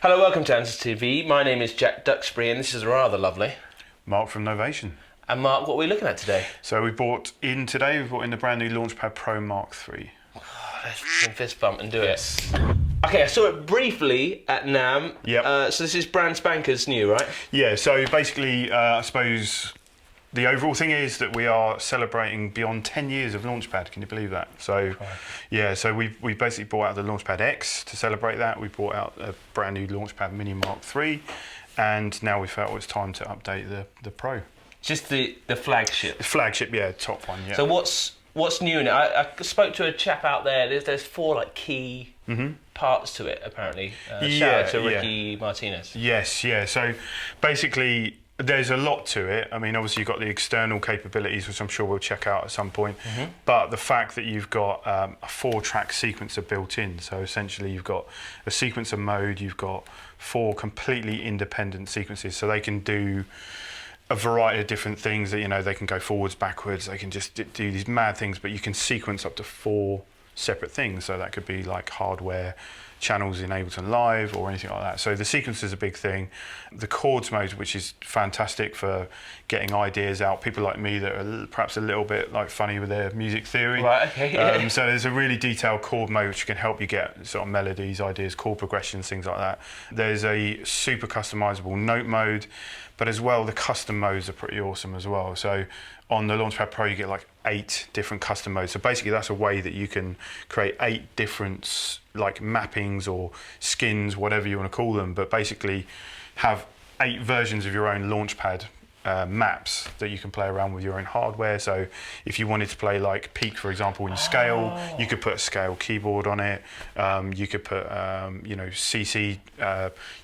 Hello, welcome to Andertons TV. My name is Jack Duxbury and this is rather lovely. Mark from Novation. And Mark, what are we looking at today? So we brought in the brand new Launchpad Pro MK3. Oh, let's fist bump and do it. Okay, I saw it briefly at NAMM. Yep. So this is brand spanker's new, right? Yeah, so basically, I suppose the overall thing is that we are celebrating beyond 10 years of Launchpad. Can you believe that? So, yeah, so we basically brought out the Launchpad X to celebrate that. We brought out a brand new Launchpad Mini Mark III, and now we felt it was time to update the Pro. Just the flagship. The flagship, yeah, top one, yeah. So what's new in it? I spoke to a chap out there. There's four like key parts to it apparently. Shout out to Ricky Martinez. Yes, yeah. So basically, there's a lot to it. I mean, obviously you've got the external capabilities, which I'm sure we'll check out at some point. But the fact that you've got a 4-track sequencer built in, so essentially you've got a sequencer mode, you've got 4 completely independent sequences, so they can do a variety of different things. That, you know, they can go forwards, backwards, they can just do these mad things, but you can sequence up to 4 separate things. So that could be like hardware channels in Ableton Live or anything like that. So the sequence is a big thing. The Chord Mode, which is fantastic for getting ideas out. People like me that are perhaps a little bit like funny with their music theory. Right, okay. So there's a really detailed Chord Mode which can help you get sort of melodies, ideas, chord progressions, things like that. There's a super customizable note mode, but as well the custom modes are pretty awesome as well. So on the Launchpad Pro you get like 8 different custom modes. So basically that's a way that you can create 8 different like mappings or skins, whatever you want to call them, but basically have 8 versions of your own Launchpad maps that you can play around with your own hardware. So if you wanted to play like peak, for example, in scale, you could put a scale keyboard on it. You could put, you know, CC,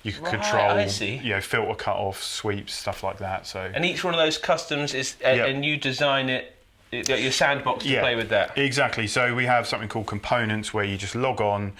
you could control, you know, filter cutoff, sweeps, stuff like that. So and each one of those customs is, and you design it, your sandbox to play with that. Exactly. So we have something called components where you just log on.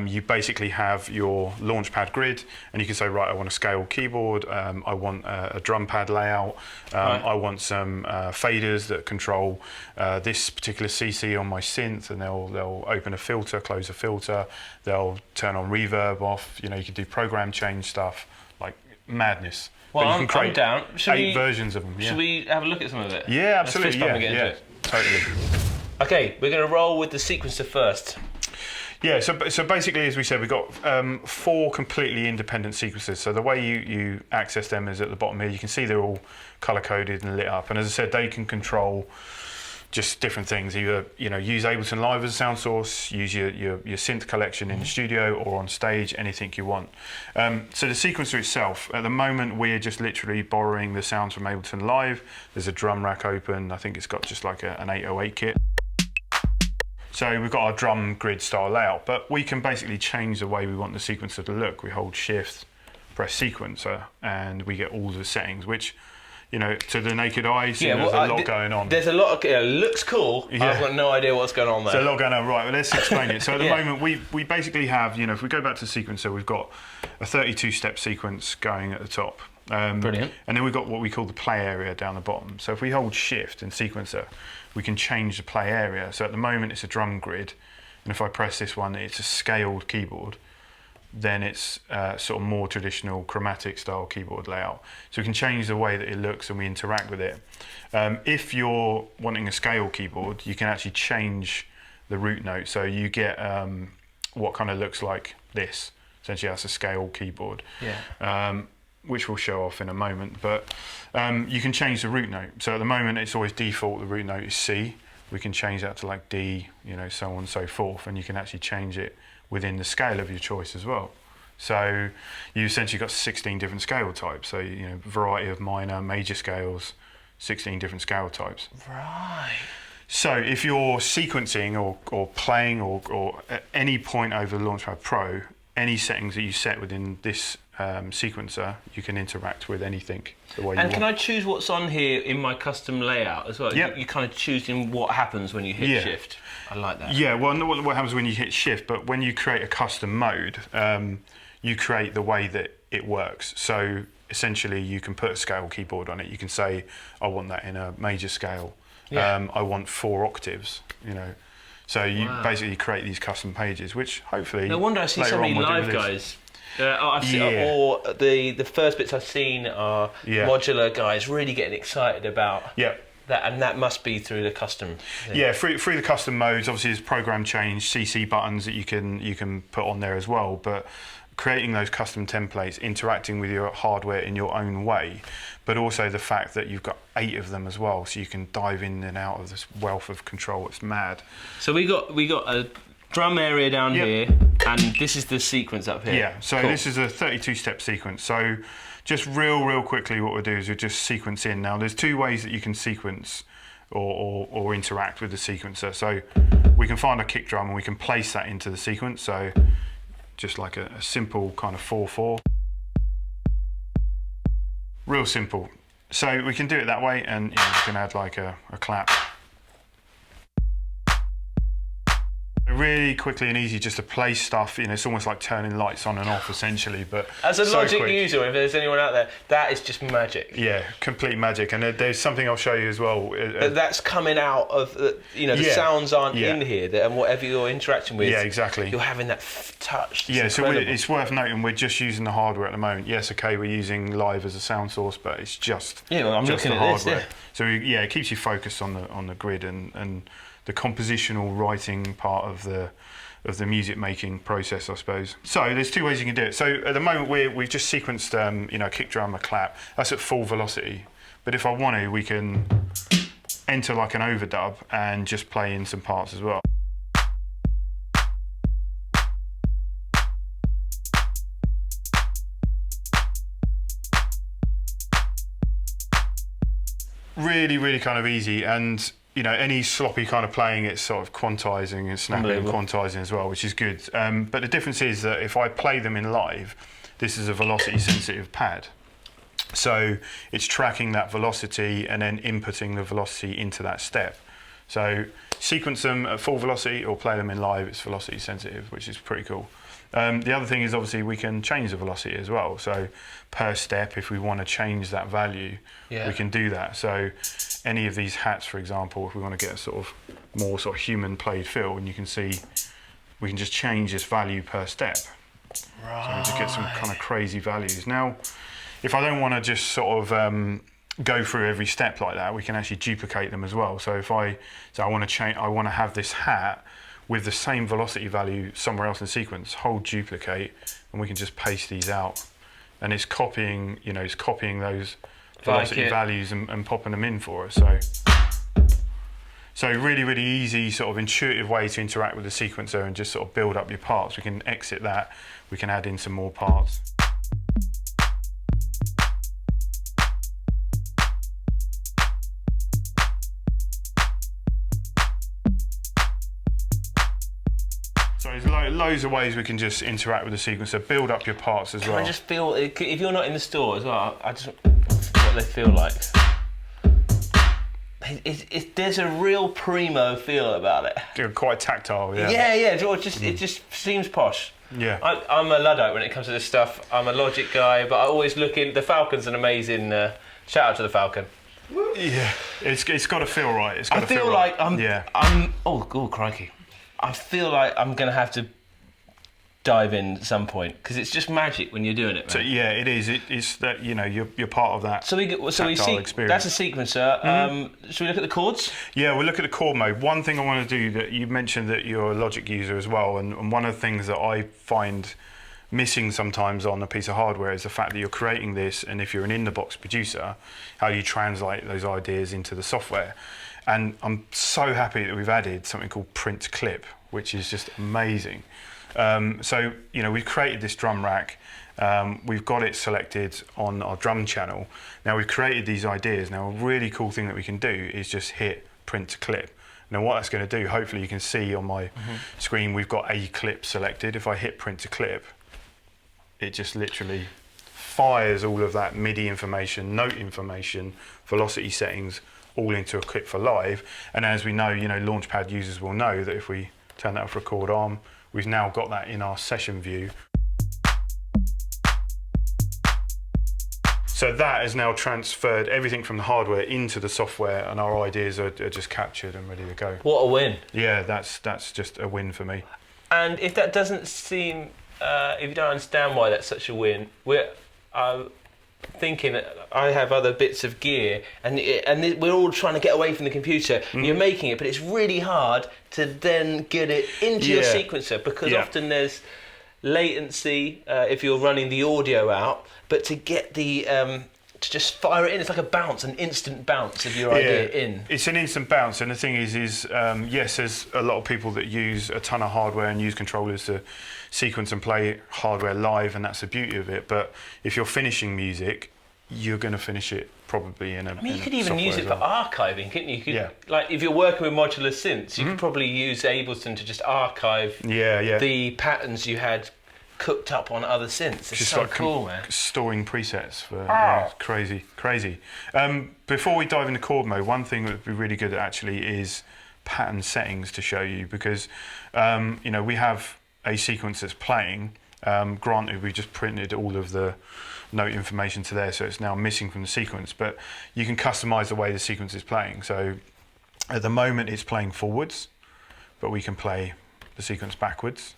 You basically have your Launchpad grid, and you can say, right, I want a scale keyboard. I want a drum pad layout. I want some faders that control this particular CC on my synth, and they'll open a filter, close a filter. They'll turn on reverb off. You know, you can do program change stuff, like madness. Well, I'm down. 8 versions of them. Yeah. Should we have a look at some of it? Yeah, absolutely. Yeah, totally. Okay, we're going to roll with the sequencer first. Yeah, so basically, as we said, we've got 4 completely independent sequences. So the way you access them is at the bottom here. You can see they're all color-coded and lit up. And as I said, they can control just different things. Either, you know, use Ableton Live as a sound source, use your synth collection in the studio or on stage, anything you want. So the sequencer itself, at the moment, we're just literally borrowing the sounds from Ableton Live. There's a drum rack open. I think it's got just like an 808 kit. So we've got our drum grid style layout, but we can basically change the way we want the sequencer to look. We hold Shift, press sequencer, and we get all the settings, which, you know, to the naked eye, there's a lot going on. There's a lot of, looks cool. Yeah. I've got no idea what's going on there. There's a lot going on, right, well, let's explain it. So at the moment, we basically have, you know, if we go back to the sequencer, we've got a 32-step sequence going at the top. Brilliant. And then we've got what we call the play area down the bottom. So if we hold Shift in sequencer, we can change the play area. So at the moment, it's a drum grid. And if I press this one, it's a scaled keyboard. Then it's sort of more traditional chromatic style keyboard layout. So we can change the way that it looks and we interact with it. If you're wanting a scale keyboard, you can actually change the root note. So you get what kind of looks like this. Essentially, that's a scale keyboard, which we'll show off in a moment. But you can change the root note. So at the moment, it's always default. The root note is C. We can change that to like D, you know, so on and so forth. And you can actually change it within the scale of your choice as well. So you essentially got 16 different scale types. So, you know, variety of minor, major scales, 16 different scale types. Right. So if you're sequencing or playing or at any point over the Launchpad Pro, any settings that you set within this sequencer, you can interact with anything the way you want. And can I choose what's on here in my custom layout as well? Yeah. You kind of choosing what happens when you hit Shift. I like that. Yeah, well, not what happens when you hit Shift, but when you create a custom mode, you create the way that it works. So essentially, you can put a scale keyboard on it. You can say, I want that in a major scale. I want 4 octaves, you know. So you basically create these custom pages, which hopefully no wonder I see so many live guys I've seen, or the first bits I've seen are modular guys really getting excited about that, and that must be through the custom thing. Yeah, through the custom modes. Obviously, there's program change, CC buttons that you can put on there as well. But creating those custom templates, interacting with your hardware in your own way, but also the fact that you've got 8 of them as well, so you can dive in and out of this wealth of control. It's mad. So we got a drum area down here, and this is the sequence up here. Yeah, so this is a 32-step sequence. So just real quickly, what we'll do is we'll just sequence in. Now, there's 2 ways that you can sequence or interact with the sequencer. So we can find a kick drum and we can place that into the sequence. So just like a simple kind of 4/4. Real simple. So we can do it that way, and you can add like a clap. Really quickly and easy just to play stuff. It's almost like turning lights on and off essentially. But as a Logic user, if there's anyone out there, that is just magic. Yeah, complete magic. And there's something I'll show you as well. That's coming out of the sounds aren't in here, and whatever you're interacting with. Yeah, exactly. You're having that touch. So it's worth noting we're just using the hardware at the moment. Yes, okay, we're using live as a sound source, but it's just I'm just looking the at hardware. this. So it keeps you focused on the grid and the compositional writing part of the music making process, I suppose. So there's 2 ways you can do it. So at the moment we've just sequenced a kick drum, a clap. That's at full velocity. But if I want to, we can enter like an overdub and just play in some parts as well. Really kind of easy, and any sloppy kind of playing, it's sort of quantizing and snapping and quantizing as well, which is good. But the difference is that if I play them in live, this is a velocity sensitive pad. So it's tracking that velocity and then inputting the velocity into that step. So sequence them at full velocity or play them in live, it's velocity sensitive, which is pretty cool. The other thing is obviously we can change the velocity as well. So per step, if we want to change that value, we can do that. So any of these hats, for example, if we want to get a sort of more sort of human played feel, and you can see we can just change this value per step. Right. So we just get some kind of crazy values. Now, if I don't want to just sort of go through every step like that, we can actually duplicate them as well. So if I want to have this hat with the same velocity value somewhere else in sequence, hold duplicate, and we can just paste these out. And it's copying, those velocity values and popping them in for us. So really easy, sort of intuitive way to interact with the sequencer and just sort of build up your parts. We can exit that, we can add in some more parts. So there's loads of ways we can just interact with the sequencer, build up your parts as well. I just feel, if you're not in the store as well, what they feel like. There's a real primo feel about it. They're quite tactile, It just seems posh. Yeah. I'm a Luddite when it comes to this stuff. I'm a Logic guy, but I always look in. The Falcon's an amazing. Shout out to the Falcon. Yeah, it's got to feel right. It's got to feel feel like right. I'm. Oh crikey! I feel like I'm gonna have to dive in at some point because it's just magic when you're doing it, man. So yeah, it is. It's that you're part of that. So we see experience. That's a sequencer. Should we look at the chords? Yeah, we'll look at the chord mode. One thing I want to do, that you mentioned that you're a Logic user as well, and one of the things that I find missing sometimes on a piece of hardware is the fact that you're creating this, and if you're an in-the-box producer, how you translate those ideas into the software. And I'm so happy that we've added something called print clip, which is just amazing. So we've created this drum rack. We've got it selected on our drum channel. Now we've created these ideas. Now a really cool thing that we can do is just hit print to clip. Now what that's going to do, hopefully you can see on my screen, we've got a clip selected. If I hit print to clip, it just literally fires all of that MIDI information, note information, velocity settings, all into a clip for live. And as we know, Launchpad users will know that if we turn that off record arm, we've now got that in our session view. So that has now transferred everything from the hardware into the software, and our ideas are just captured and ready to go. What a win. Yeah, that's just a win for me. And if that doesn't seem if you don't understand why that's such a win, we're thinking I have other bits of gear, and we're all trying to get away from the computer. You're making it, but it's really hard to then get it into your sequencer, because often there's latency if you're running the audio out, but to get the to just fire it in, it's like a bounce, an instant bounce of your idea in. It's an instant bounce, and the thing is yes, there's a lot of people that use a ton of hardware and use controllers to sequence and play hardware live, and that's the beauty of it. But if you're finishing music, you're going to finish it probably in a. I mean, you could even use it for archiving, couldn't you? Like if you're working with modular synths, you could probably use Ableton to just archive the patterns you had cooked up on other synths. It's so cool, man. Storing presets for crazy. Before we dive into chord mode, one thing that would be really good actually is pattern settings to show you, because you know, we have a sequence that's playing. Granted, we just printed all of the note information to there, so it's now missing from the sequence, but you can customize the way the sequence is playing. So at the moment it's playing forwards, but we can play the sequence backwards.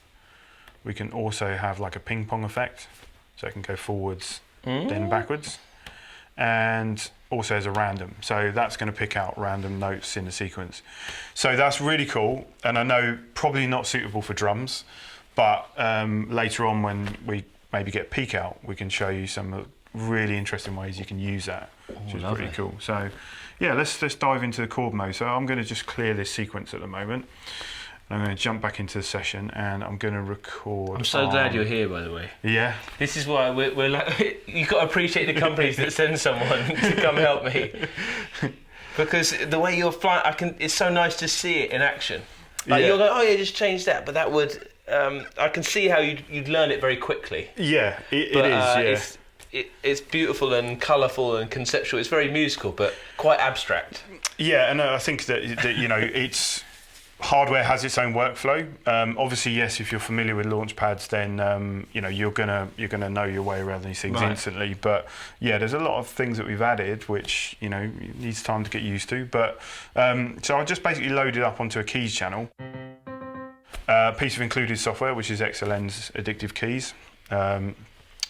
We can also have like a ping pong effect, so it can go forwards, then backwards, and also as a random. So that's going to pick out random notes in the sequence. So that's really cool, and I know probably not suitable for drums, but later on when we maybe get peak out, we can show you some really interesting ways you can use that, which is pretty cool. So yeah, let's dive into the chord mode. So I'm going to just clear this sequence at the moment. I'm going to jump back into the session and I'm going to record. I'm so glad you're here, by the way. Yeah. This is why we're like, you've got to appreciate the companies that send someone to come help me. Because the way you're flying, it's so nice to see it in action. Like you're going, oh yeah, just change that, but that would, I can see how you'd learn it very quickly. Yeah, it is, It's beautiful and colourful and conceptual. It's very musical, but quite abstract. Yeah, and I think that you know, it's hardware has its own workflow. Obviously, yes, if you're familiar with Launchpads, then you know, you're gonna know your way around these things instantly. But yeah, there's a lot of things that we've added which, you know, needs time to get used to. But so I just basically loaded up onto a keys channel, a piece of included software which is XLN's Addictive Keys,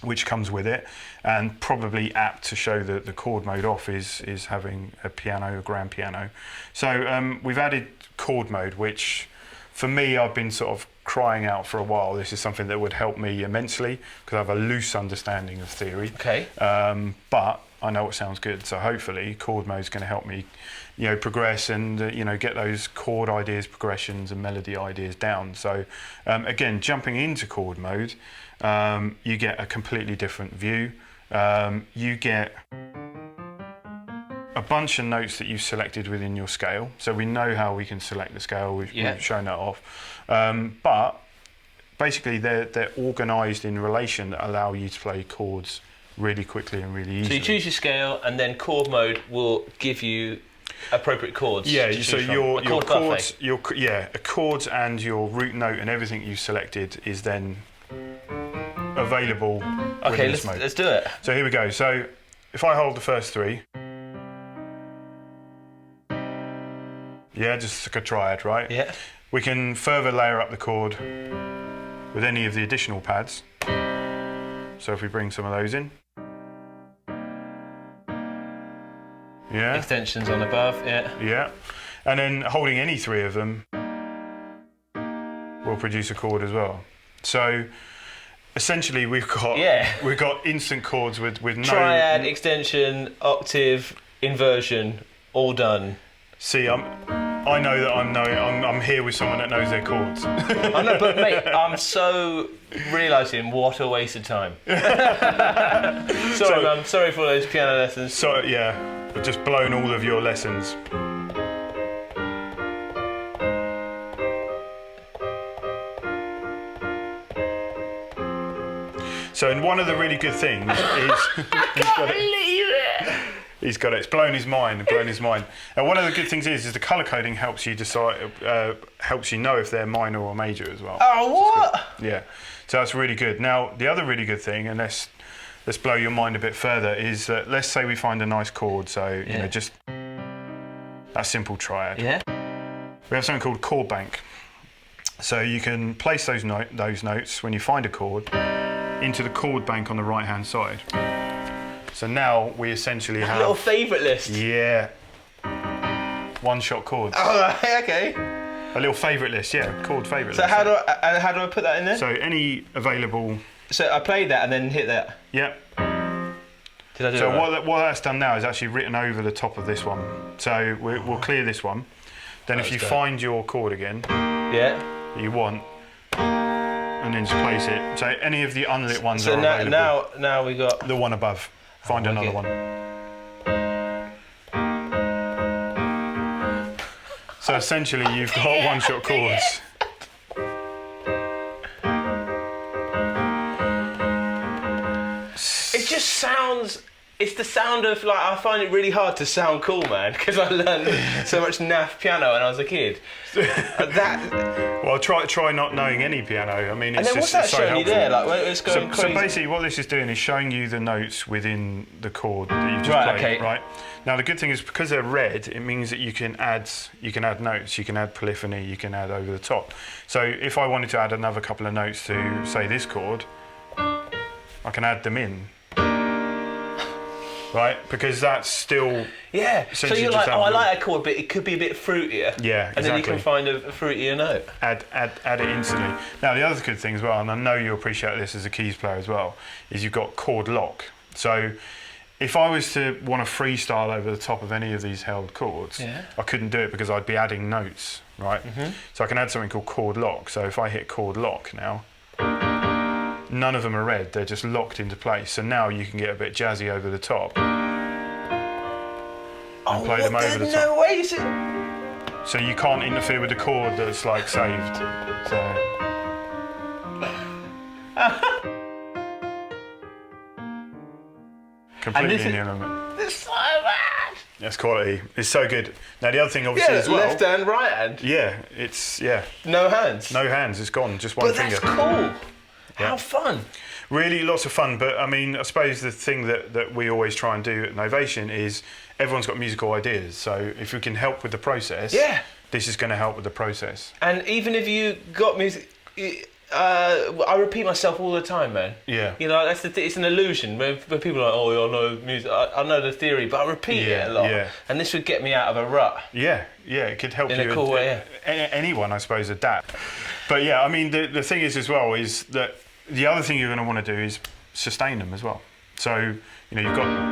which comes with it, and probably apt to show that the chord mode off is having a piano, a grand piano. So we've added chord mode, which for me, I've been sort of crying out for a while. This is something that would help me immensely because I have a loose understanding of theory. Okay. But I know it sounds good, so hopefully chord mode is going to help me, you know, progress and you know, get those chord ideas, progressions, and melody ideas down. So again, jumping into chord mode, you get a completely different view. You get a bunch of notes that you've selected within your scale. So we know how we can select the scale. We've shown that off. But basically, they're organised in relation that allow you to play chords really quickly and really easily. So you choose your scale, and then chord mode will give you appropriate chords. Yeah, so your chords, chords and your root note and everything you selected is then available. Okay, let's do it. So here we go. So if I hold the first three, yeah, just like a triad, right? Yeah. We can further layer up the chord with any of the additional pads. So if we bring some of those in. Yeah. Extensions on above, yeah. Yeah. And then holding any three of them will produce a chord as well. So essentially we've got instant chords with no triad, extension, octave, inversion, all done. See, I know that I'm here with someone that knows their chords. I know, but mate, I'm so realising what a waste of time. Sorry, Mum. Sorry for all those piano lessons. So yeah, I've just blown all of your lessons. So, and one of the really good things is I can't believe it. He's got it. It's blown his mind. And one of the good things is the colour coding helps you decide, helps you know if they're minor or major as well. Oh, what? Yeah. So that's really good. Now, the other really good thing, and let's blow your mind a bit further, is that let's say we find a nice chord. So you know, just that simple triad. Yeah. We have something called chord bank. So you can place those notes when you find a chord into the chord bank on the right hand side. So now we essentially have a little favourite list. Yeah. One-shot chords. Oh, right, okay. A little favourite list, yeah, chord favourite list. So how do I put that in there? So any available. So I played that and then hit that. Yep. Did I do so it right? what that's done now is actually written over the top of this one. So we'll clear this one. Then if you find your chord again, yeah, that you want, and then just place it. So any of the unlit ones are available. Now we got the one above. Find another one. So essentially, you've got one-shot chords. It just sounds. It's the sound of, like, I find it really hard to sound cool, man, because I learned so much naff piano when I was a kid. Well, try not knowing any piano. I mean, it's and then just what's that so showing helpful. you there? Like, it's going So crazy. basically, what this is doing is showing you the notes within the chord that you've just Right, played. okay. Right. Now, the good thing is because they're red, it means that you can add notes, you can add polyphony, you can add over the top. So if I wanted to add another couple of notes to, say, this chord, I can add them in. Right, because that's still So you're like, I like a chord, but it could be a bit fruitier. Yeah, and then you can exactly. find a fruitier note. Add it instantly. Now the other good thing as well, and I know you'll appreciate this as a keys player as well, is you've got chord lock. So if I was to want to freestyle over the top of any of these held chords, I couldn't do it because I'd be adding notes, right? So I can add something called chord lock. So if I hit chord lock now, none of them are red, they're just locked into place. So now you can get a bit jazzy over the top and play them over the top. No way! So you can't interfere with the chord that's like saved. So. Completely in the element. It's so bad! That's quality. It's so good. Now the other thing obviously as well. Left hand, right hand. Yeah, No hands. no hands, it's gone, just one But finger. that's cool. How fun. Really lots of fun, but I mean, I suppose the thing that we always try and do at Novation is everyone's got musical ideas, so if we can help with the process, this is going to help with the process. And even if you got music, I repeat myself all the time, man. Yeah. You know, that's it's an illusion. When people are like, oh, I know music, I know the theory, but I repeat it a lot. Yeah. And this would get me out of a rut. Yeah, it could help In you. a cool way, anyone, I suppose, adapt. But yeah, I mean, the thing is as well is that the other thing you're going to want to do is sustain them as well. So you know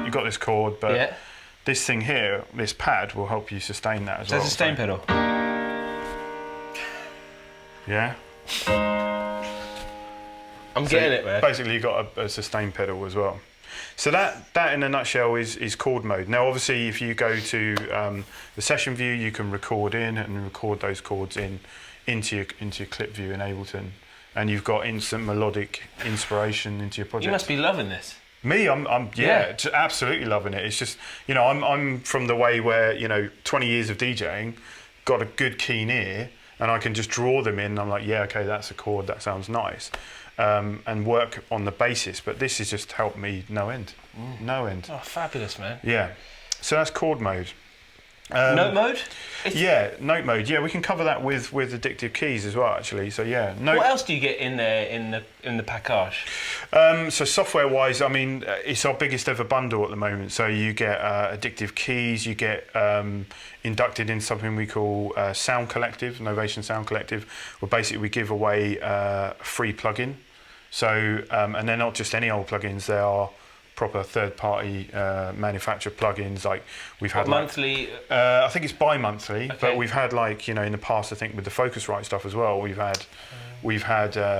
you've got this chord, but this thing here, this pad, will help you sustain that as well. So sustain pedal. Yeah. I'm getting it, man. Basically, you've got a sustain pedal as well. So that in a nutshell is chord mode. Now, obviously, if you go to the session view, you can record in and record those chords into your clip view in Ableton, and you've got instant melodic inspiration into your project. You must be loving this. Me, I'm absolutely loving it. It's just, you know, I'm from the way where, you know, 20 years of DJing, got a good keen ear, and I can just draw them in. And I'm like, yeah, okay, that's a chord, that sounds nice, and work on the basis. But this has just helped me no end. Oh, fabulous, man. Yeah. So that's chord mode. Note mode? Note mode. Yeah, we can cover that with addictive keys as well, actually. So yeah. What else do you get in there in the package? So software-wise, I mean, it's our biggest ever bundle at the moment. So you get addictive keys, you get inducted in something we call Sound Collective, Novation Sound Collective, where basically we give away a free plugin. So and they're not just any old plugins; they are proper third-party manufactured plugins. Like we've had monthly. I think it's bi-monthly, okay. but we've had, like, you know, in the past, I think with the Focusrite stuff as well, we've had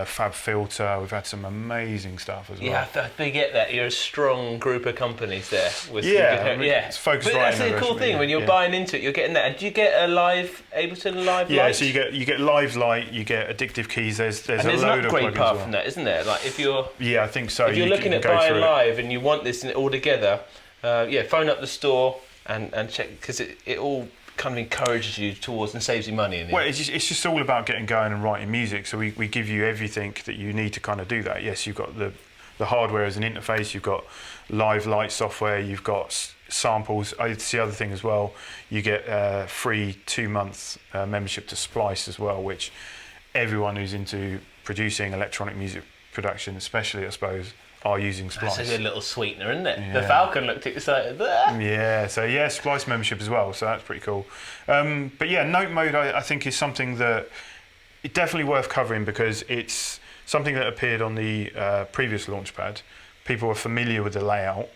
Fab Filter, we've had some amazing stuff as well. Yeah, I forget that you're a strong group of companies there. With it's Focusrite. But that's a cool thing when you're buying into it. You're getting that. And do you get a live Ableton live? Yeah, light? so you get live light, you get addictive keys. There's and a there's load an of upgrade plugins path as from well. that, isn't there? Like if you're I think so. If you're looking at go buying through live and you want this all together, phone up the store and check, because it all kind of encourages you towards and saves you money. In the Well, end. it's just all about getting going and writing music. So we give you everything that you need to kind of do that. Yes, you've got the hardware as an interface. You've got live light software. You've got samples. It's the other thing as well. You get free 2 months membership to Splice as well, which everyone who's into producing electronic music production, especially I suppose, are using Splice. That's a good little sweetener, isn't it? Yeah. The Falcon looked excited there. Yeah, so yeah, Splice membership as well, so that's pretty cool. But yeah, Note Mode I think is something that it's definitely worth covering because it's something that appeared on the previous Launchpad. People are familiar with the layout.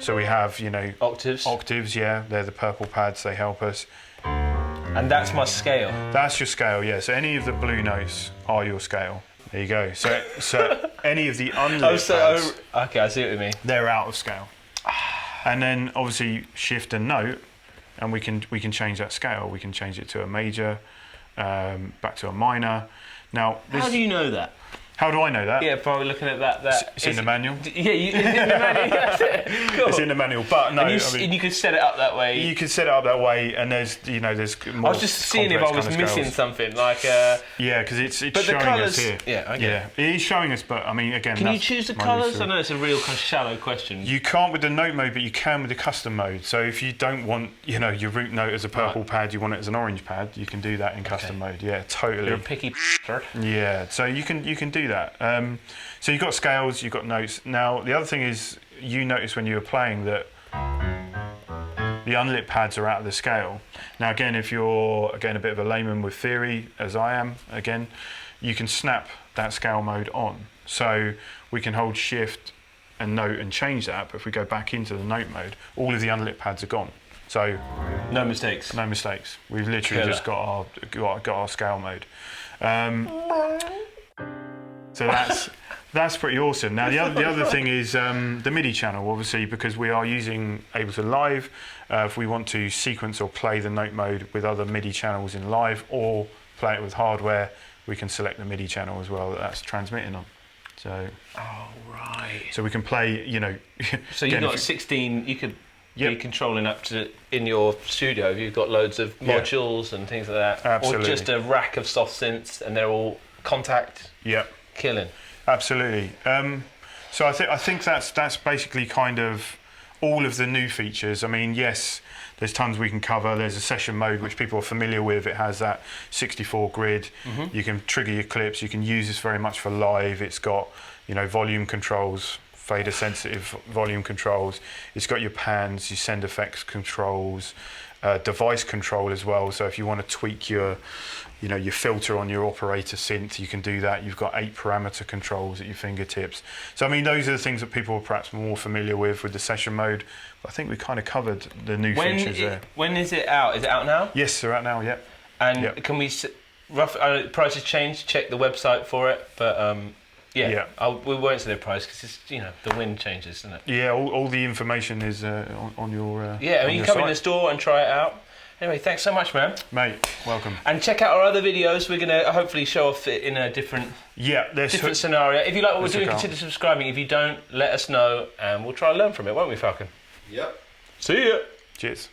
So we have, you know... Octaves, yeah, they're the purple pads, they help us. And that's my scale. That's your scale, yeah, so any of the blue notes are your scale. There you go. So any of the unlit pads, okay, I see what you mean. they're out of scale. And then obviously shift and note, and we can change that scale. We can change it to a major, back to a minor. Now, How do you know that? How do I know that? Yeah, probably looking at that. It's in the manual. Yeah, in the manual. That's it. Cool. It's in the manual, but no. And you could set it up that way. You could set it up that way, and there's more. I was just seeing if I was missing something, like. Yeah, because it's showing us here. Yeah, okay. Yeah, it is showing us, but I mean, again. Can you choose the colours? I know it's a real kind of shallow question. You can't with the note mode, but you can with the custom mode. So if you don't want, you know, your root note as a purple pad, you want it as an orange pad, you can do that in custom mode. Yeah, totally. You're a picky bastard. Yeah, so you can do that. So you've got scales, you've got notes. Now the other thing is, you notice when you were playing that the unlit pads are out of the scale. Now again, if you're a bit of a layman with theory, as I am, again, you can snap that scale mode on. So we can hold shift and note and change that, but if we go back into the note mode, all of the unlit pads are gone. So no mistakes. No mistakes. We've literally just got our scale mode. So that's pretty awesome. Now the other thing is the MIDI channel, obviously, because we are using Ableton Live. If we want to sequence or play the note mode with other MIDI channels in live, or play it with hardware, we can select the MIDI channel as well that's transmitting on. So. Oh right. So we can play, you know. So you've got 16. You could. Be controlling up to in your studio. You've got loads of modules and things like that. Absolutely. Or just a rack of soft synths, and they're all contact. Yep. Killing. Absolutely. So I think that's basically kind of all of the new features. I mean, yes, there's tons we can cover. There's a session mode which people are familiar with. It has that 64 grid. Mm-hmm. You can trigger your clips. You can use this very much for live. It's got, you know, volume controls, fader sensitive volume controls. It's got your pans, your send effects controls, device control as well. So if you want to tweak your filter on your operator synth, you can do that. You've got 8 parameter controls at your fingertips. So I mean, those are the things that people are perhaps more familiar with the session mode. But I think we kind of covered the new features there. When is it out? Is it out now? Yes, they're out now. Yep. And can we prices change? Check the website for it, but. We won't say the price because it's, you know, the wind changes, isn't it? Yeah, all the information is on your. I mean, you can come in the store and try it out. Anyway, thanks so much, man. Mate, welcome. And check out our other videos. We're going to hopefully show off it in a different scenario. If you like what we're doing, consider subscribing. If you don't, let us know, and we'll try and learn from it, won't we, Falcon? Yep. See ya. Cheers.